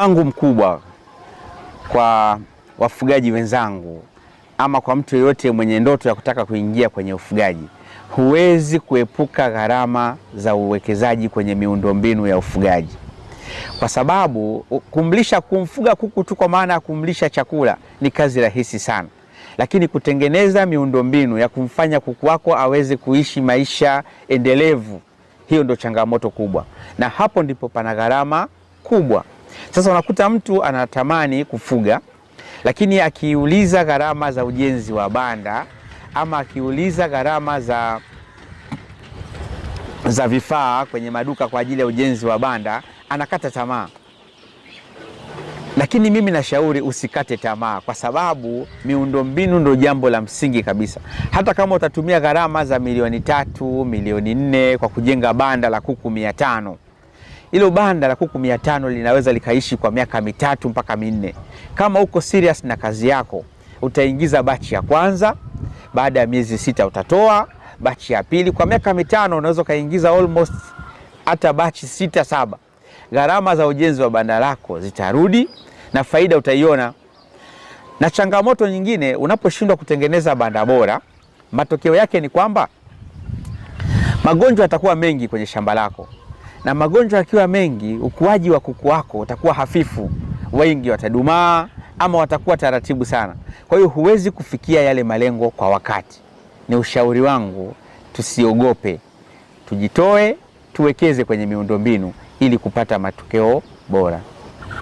wangu mkubwa kwa wafugaji wenzangu ama kwa mtu yeyote mwenye ndoto ya kutaka kuingia kwenye ufugaji, huwezi kuepuka gharama za uwekezaji kwenye miundombinu ya ufugaji, kwa sababu kumfuga kuku tu kwa maana ya kumlisha chakula ni kazi rahisi sana, lakini kutengeneza miundombinu ya kumfanya kuku wako aweze kuishi maisha endelevu, hiyo ndio changamoto kubwa, na hapo ndipo pana gharama kubwa. Sasa unakuta mtu anatamani kufuga, lakini akiuliza gharama za ujenzi wa banda ama akiuliza gharama za vifaa kwenye maduka kwa ajili ya ujenzi wa banda, anakata tamaa. Lakini mimi nashauri usikate tamaa, kwa sababu miundombinu ndio jambo la msingi kabisa. Hata kama utatumia gharama za milioni 3, milioni 4 kwa kujenga banda la kuku 500, hilo banda la kuku 500 linaweza likaishi kwa miaka 3 mpaka 4. Kama uko serious na kazi yako, utaingiza bachi ya kwanza, baada ya miezi 6 utatoa bachi ya pili. Kwa miaka 5 unaweza kaingiza almost hata bachi 6, 7. Gharama za ujenzi wa banda lako zitarudi na faida utaiona. Na changamoto nyingine, unaposhindwa kutengeneza banda bora, matokeo yake ni kwamba magonjwa yatakuwa mengi kwenye shamba lako, na magonjwa yakiwa mengi, ukuaji wa kuku wako utakuwa hafifu, wengi watadumaa ama watakuwa taratibu sana. Kwa hiyo huwezi kufikia yale malengo kwa wakati. Ni ushauri wangu, tusiogope, tujitoe, tuwekeze kwenye miundombinu ili kupata matokeo bora.